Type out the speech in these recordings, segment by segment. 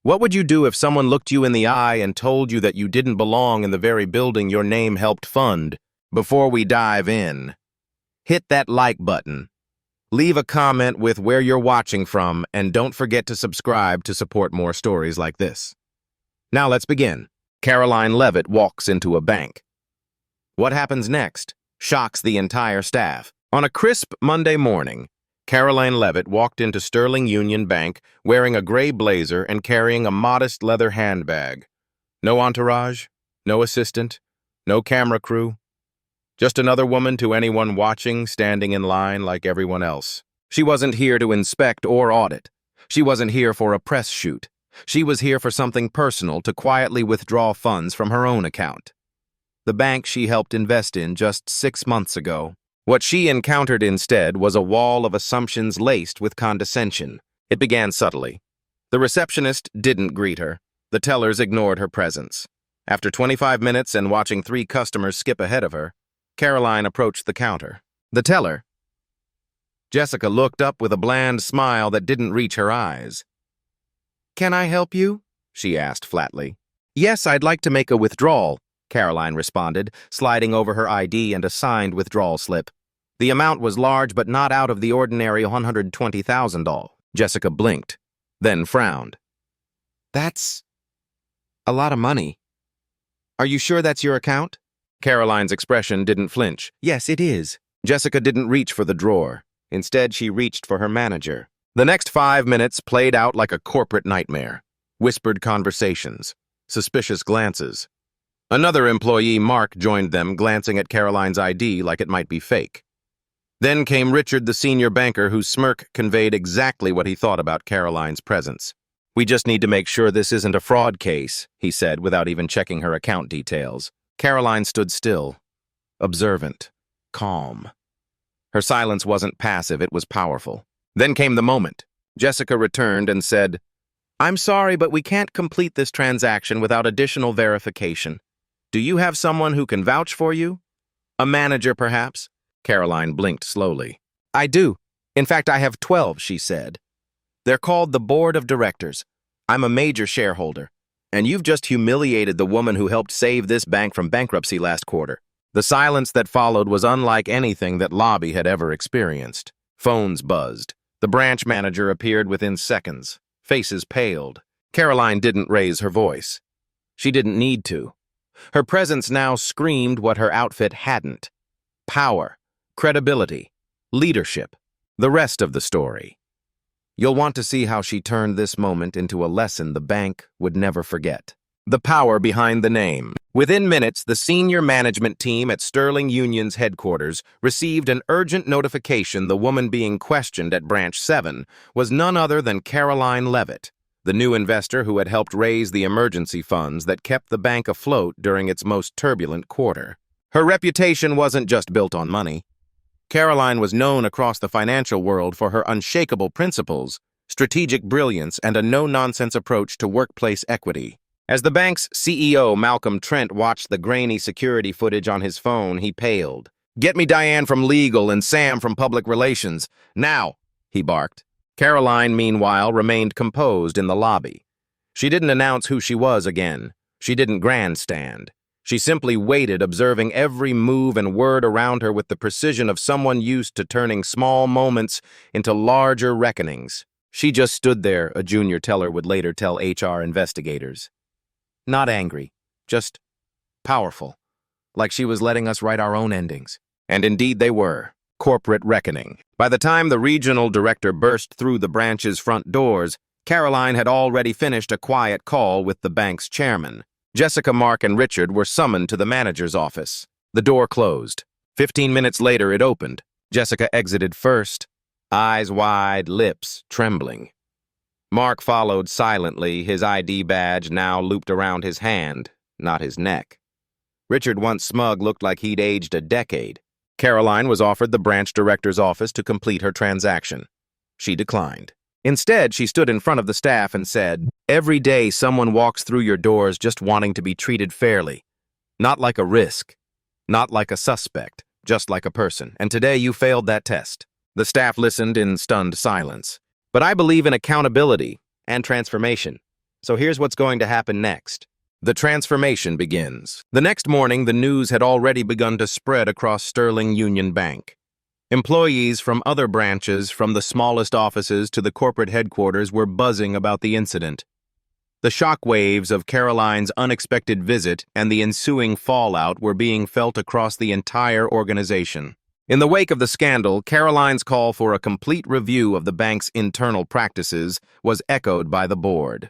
What would you do if someone looked you in the eye and told you that you didn't belong in the very building your name helped fund? Before we dive in, hit that like button. Leave a comment with where you're watching from, and don't forget to subscribe to support more stories like this. Now let's begin. Karoline Leavitt walks into a bank. What happens next shocks the entire staff. On a crisp Monday morning, Karoline Leavitt walked into Sterling Union Bank wearing a gray blazer and carrying a modest leather handbag. No entourage, no assistant, no camera crew. Just another woman to anyone watching, standing in line like everyone else. She wasn't here to inspect or audit. She wasn't here for a press shoot. She was here for something personal, to quietly withdraw funds from her own account. The bank she helped invest in just 6 months ago. What she encountered instead was a wall of assumptions laced with condescension. It began subtly. The receptionist didn't greet her. The tellers ignored her presence. After 25 minutes and watching 3 customers skip ahead of her, Karoline approached the counter. The teller. Jessica looked up with a bland smile that didn't reach her eyes. "Can I help you?" she asked flatly. "Yes, I'd like to make a withdrawal," Karoline responded, sliding over her ID and a signed withdrawal slip. The amount was large but not out of the ordinary $120,000. Jessica blinked, then frowned. "That's a lot of money. Are you sure that's your account?" Karoline's expression didn't flinch. "Yes, it is." Jessica didn't reach for the drawer. Instead, she reached for her manager. The next 5 minutes played out like a corporate nightmare. Whispered conversations, suspicious glances. Another employee, Mark, joined them, glancing at Karoline's ID like it might be fake. Then came Richard, the senior banker, whose smirk conveyed exactly what he thought about Karoline's presence. "We just need to make sure this isn't a fraud case," he said, without even checking her account details. Karoline stood still, observant, calm. Her silence wasn't passive, it was powerful. Then came the moment. Jessica returned and said, "I'm sorry, but we can't complete this transaction without additional verification. Do you have someone who can vouch for you? A manager, perhaps?" Karoline blinked slowly. "I do. In fact, I have 12, she said. They're called the Board of Directors. I'm a major shareholder. And you've just humiliated the woman who helped save this bank from bankruptcy last quarter." The silence that followed was unlike anything that Lobby had ever experienced. Phones buzzed. The branch manager appeared within seconds. Faces paled. Karoline didn't raise her voice. She didn't need to. Her presence now screamed what her outfit hadn't. Power, credibility, leadership. The rest of the story. You'll want to see how she turned this moment into a lesson the bank would never forget. The power behind the name. Within minutes, the senior management team at Sterling Union's headquarters received an urgent notification the woman being questioned at Branch 7 was none other than Karoline Leavitt, the new investor who had helped raise the emergency funds that kept the bank afloat during its most turbulent quarter. Her reputation wasn't just built on money. Karoline was known across the financial world for her unshakable principles, strategic brilliance, and a no-nonsense approach to workplace equity. As the bank's CEO, Malcolm Trent, watched the grainy security footage on his phone, he paled. "Get me Diane from legal and Sam from public relations. Now!" he barked. Karoline, meanwhile, remained composed in the lobby. She didn't announce who she was again. She didn't grandstand. She simply waited, observing every move and word around her with the precision of someone used to turning small moments into larger reckonings. She just stood there, a junior teller would later tell HR investigators. Not angry, just powerful, like she was letting us write our own endings. And indeed they were. Corporate reckoning. By the time the regional director burst through the branch's front doors, Karoline had already finished a quiet call with the bank's chairman. Jessica, Mark, and Richard were summoned to the manager's office. The door closed. 15 minutes later, it opened. Jessica exited first, eyes wide, lips trembling. Mark followed silently, his ID badge now looped around his hand, not his neck. Richard, once smug, looked like he'd aged a decade. Karoline was offered the branch director's office to complete her transaction. She declined. Instead, she stood in front of the staff and said, "Every day someone walks through your doors just wanting to be treated fairly. Not like a risk. Not like a suspect. Just like a person. And today you failed that test." The staff listened in stunned silence. "But I believe in accountability and transformation," So here's what's going to happen next. The transformation begins. The next morning, the news had already begun to spread across Sterling Union Bank. Employees from other branches, from the smallest offices to the corporate headquarters, were buzzing about the incident. The shockwaves of Karoline's unexpected visit and the ensuing fallout were being felt across the entire organization. In the wake of the scandal, Karoline's call for a complete review of the bank's internal practices was echoed by the board.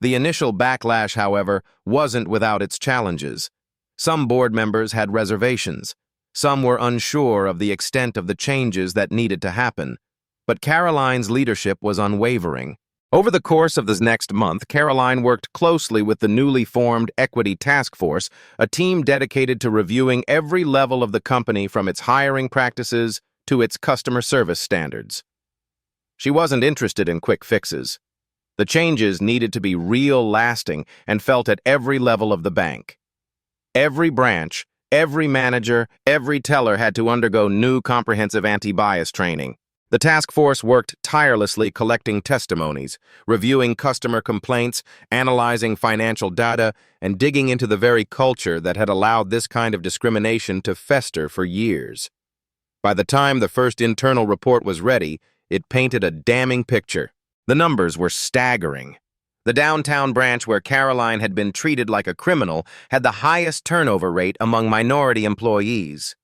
The initial backlash, however, wasn't without its challenges. Some board members had reservations. Some were unsure of the extent of the changes that needed to happen. But Karoline's leadership was unwavering. Over the course of this next month, Karoline worked closely with the newly formed Equity Task Force, a team dedicated to reviewing every level of the company from its hiring practices to its customer service standards. She wasn't interested in quick fixes. The changes needed to be real, lasting, and felt at every level of the bank. Every branch, every manager, every teller had to undergo new comprehensive anti-bias training. The task force worked tirelessly collecting testimonies, reviewing customer complaints, analyzing financial data, and digging into the very culture that had allowed this kind of discrimination to fester for years. By the time the first internal report was ready, it painted a damning picture. The numbers were staggering. The downtown branch where Karoline had been treated like a criminal had the highest turnover rate among minority employees.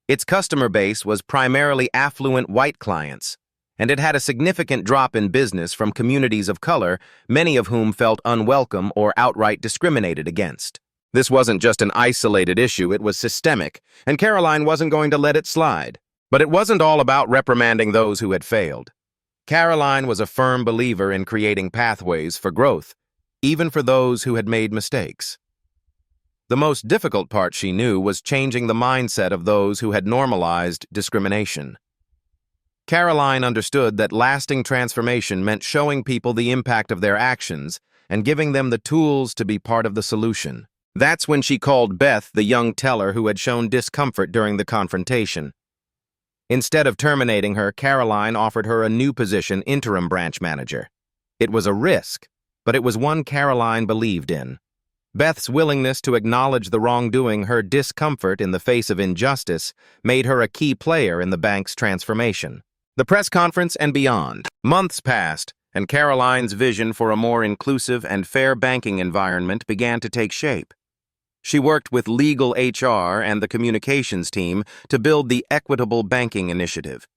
Its customer base was primarily affluent white clients, and it had a significant drop in business from communities of color, many of whom felt unwelcome or outright discriminated against. This wasn't just an isolated issue, it was systemic, and Karoline wasn't going to let it slide. But it wasn't all about reprimanding those who had failed. Karoline was a firm believer in creating pathways for growth, even for those who had made mistakes. The most difficult part, she knew, was changing the mindset of those who had normalized discrimination. Karoline understood that lasting transformation meant showing people the impact of their actions and giving them the tools to be part of the solution. That's when she called Beth, the young teller who had shown discomfort during the confrontation. Instead of terminating her, Karoline offered her a new position, interim branch manager. It was a risk, but it was one Karoline believed in. Beth's willingness to acknowledge the wrongdoing, her discomfort in the face of injustice, made her a key player in the bank's transformation. The press conference and beyond. Months passed, and Karoline's vision for a more inclusive and fair banking environment began to take shape. She worked with legal HR and the communications team to build the Equitable Banking Initiative.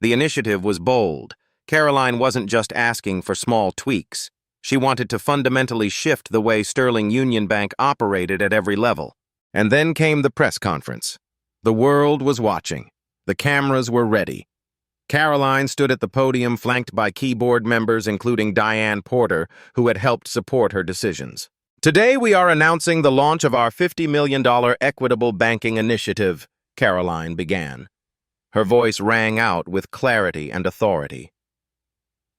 The initiative was bold. Karoline wasn't just asking for small tweaks. She wanted to fundamentally shift the way Sterling Union Bank operated at every level. And then came the press conference. The world was watching. The cameras were ready. Karoline stood at the podium flanked by key board members, including Diane Porter, who had helped support her decisions. Today we are announcing the launch of our $50 million Equitable Banking Initiative, Karoline began. Her voice rang out with clarity and authority.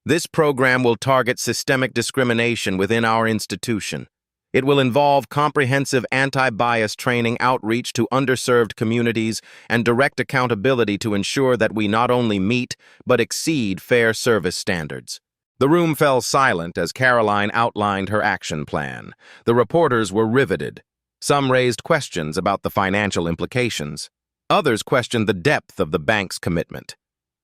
This program will target systemic discrimination within our institution. It will involve comprehensive anti-bias training, outreach to underserved communities, and direct accountability to ensure that we not only meet but exceed fair service standards. The room fell silent as Karoline outlined her action plan. The reporters were riveted. Some raised questions about the financial implications. Others questioned the depth of the bank's commitment.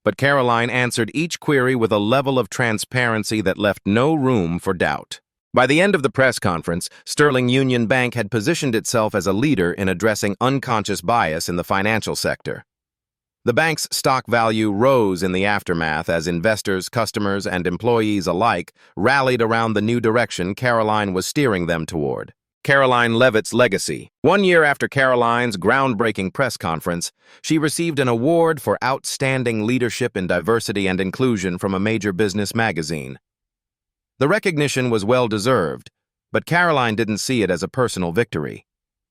But Karoline answered each query with a level of transparency that left no room for doubt. By the end of the press conference, Sterling Union Bank had positioned itself as a leader in addressing unconscious bias in the financial sector. The bank's stock value rose in the aftermath as investors, customers, and employees alike rallied around the new direction Karoline was steering them toward. Karoline Leavitt's legacy. 1 year after Karoline's groundbreaking press conference, she received an award for outstanding leadership in diversity and inclusion from a major business magazine. The recognition was well-deserved, but Karoline didn't see it as a personal victory.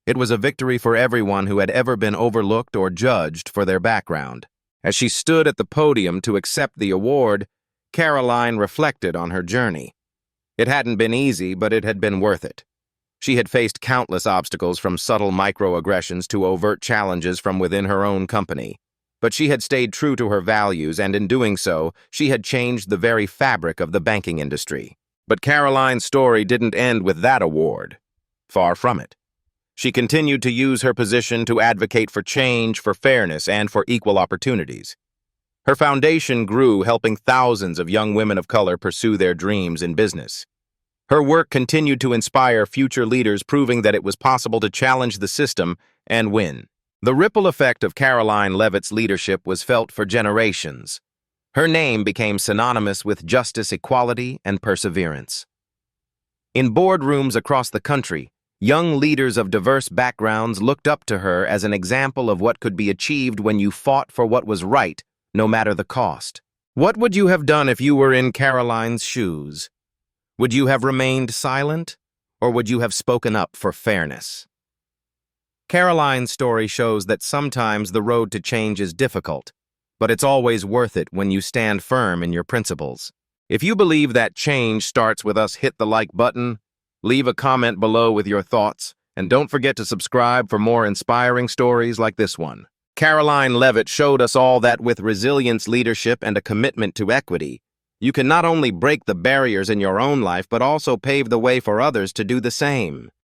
It was a victory for everyone who had ever been overlooked or judged for their background. As she stood at the podium to accept the award, Karoline reflected on her journey. It hadn't been easy, but it had been worth it. She had faced countless obstacles, from subtle microaggressions to overt challenges from within her own company. But she had stayed true to her values, and in doing so, she had changed the very fabric of the banking industry. But Karoline's story didn't end with that award. Far from it. She continued to use her position to advocate for change, for fairness, and for equal opportunities. Her foundation grew, helping thousands of young women of color pursue their dreams in business. Her work continued to inspire future leaders, proving that it was possible to challenge the system and win. The ripple effect of Karoline Leavitt's leadership was felt for generations. Her name became synonymous with justice, equality, and perseverance. In boardrooms across the country, young leaders of diverse backgrounds looked up to her as an example of what could be achieved when you fought for what was right, no matter the cost. What would you have done if you were in Karoline's shoes? Would you have remained silent, or would you have spoken up for fairness? Karoline's story shows that sometimes the road to change is difficult, but it's always worth it when you stand firm in your principles. If you believe that change starts with us, hit the like button, leave a comment below with your thoughts, and don't forget to subscribe for more inspiring stories like this one. Karoline Leavitt showed us all that with resilience, leadership, and a commitment to equity, you can not only break the barriers in your own life, but also pave the way for others to do the same.